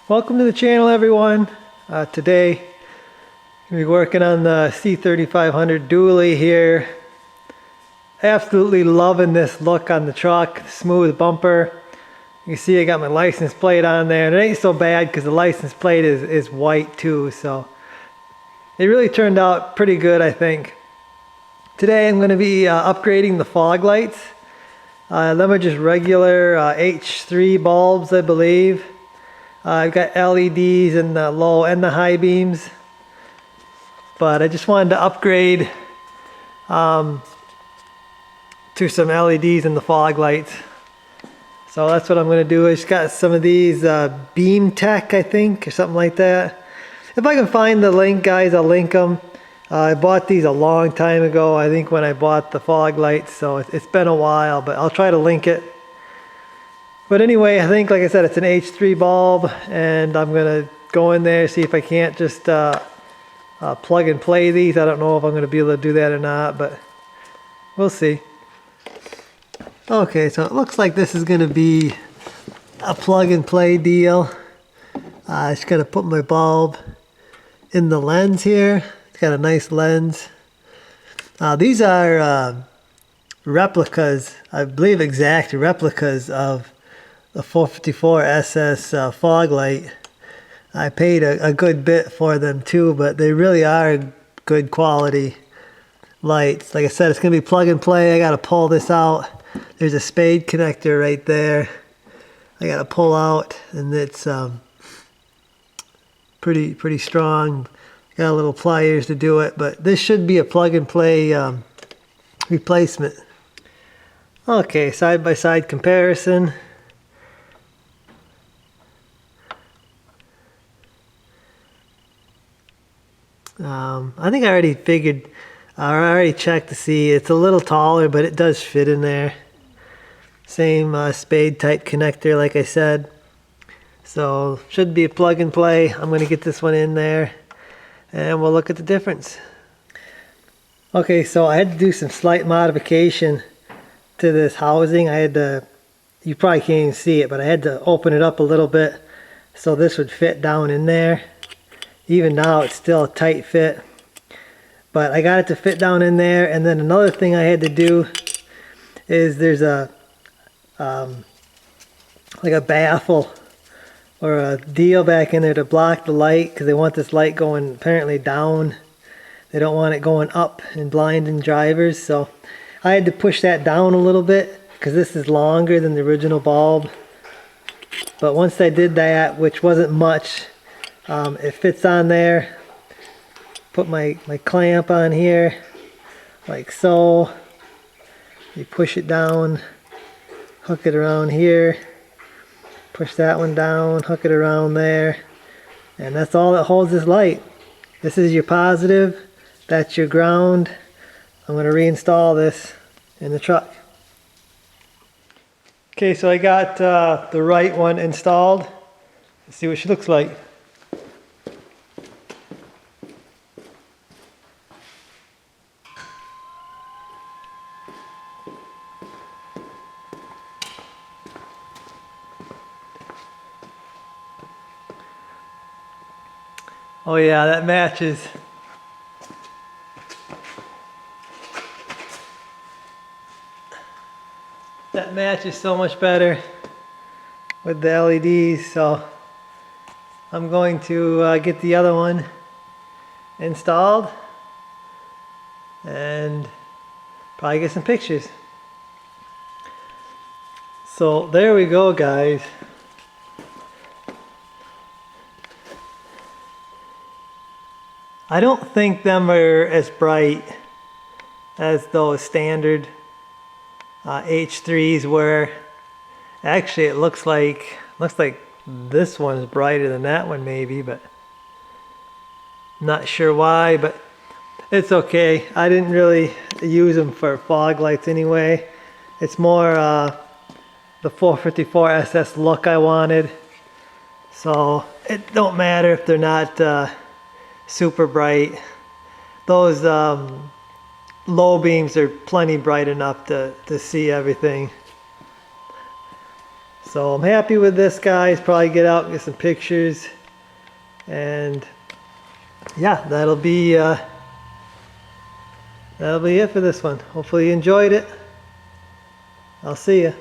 Welcome to the channel, everyone. Today we'll be working on the C3500 dually here. Absolutely loving this look on the truck, smooth bumper. You can see I got my license plate on there, and it ain't so bad because the license plate is white too, so it really turned out pretty good, I think. Today I'm going to be upgrading the fog lights. Them are just regular H3 bulbs, I believe. I've got LEDs in the low and the high beams, but I just wanted to upgrade to some LEDs in the fog lights. So that's what I'm going to do. I just got some of these Beam Tech, I think, or something like that. If I can find the link, guys, I'll link them. I bought these a long time ago, I think, when I bought the fog lights, so it's been a while, but I'll try to link it. But anyway, I think, like I said, it's an H3 bulb, and I'm going to go in there, see if I can't just plug and play these. I don't know if I'm going to be able to do that or not, but we'll see. Okay, so it looks like this is going to be a plug and play deal. I just got to put my bulb in the lens here. It's got a nice lens. These are replicas, I believe exact replicas of the 454 SS fog light. I paid a good bit for them too, but they really are good quality lights. Like I said, it's going to be plug and play. I got to pull this out. There's a spade connector right there. I got to pull out, and it's pretty strong. Got a little pliers to do it, but this should be a plug and play replacement. Okay, side by side comparison. I think I already figured, I already checked to see it's a little taller, but it does fit in there. Same spade type connector, like I said. So should be a plug and play. I'm going to get this one in there, and we'll look at the difference. Okay, so I had to do some slight modification to this housing. I had to, you probably can't even see it, but I had to open it up a little bit so this would fit down in there. Even now it's still a tight fit, but I got it to fit down in there. And then another thing I had to do is there's a like a baffle or a deal back in there to block the light, because they want this light going apparently down. They don't want it going up and blinding drivers, so I had to push that down a little bit because this is longer than the original bulb. But once I did that, which wasn't much, it fits on there. Put my clamp on here like so. You push it down, hook it around here, push that one down, hook it around there, and that's all that holds this light. This is your positive, that's your ground. I'm going to reinstall this in the truck. Okay, so I got the right one installed. Let's see what she looks like. Oh yeah, that matches. That matches so much better with the LEDs, so I'm going to get the other one installed and probably get some pictures. So there we go, guys. I don't think them are as bright as those standard H3s were. Actually, it looks like this one is brighter than that one maybe, but not sure why, but it's okay. I didn't really use them for fog lights anyway. It's more the 454 SS look I wanted. So it don't matter if they're not super bright. Those low beams are plenty bright enough to see everything. So I'm happy with this, guys. Probably get out and get some pictures. And yeah, that'll be it for this one. Hopefully you enjoyed it. I'll see you.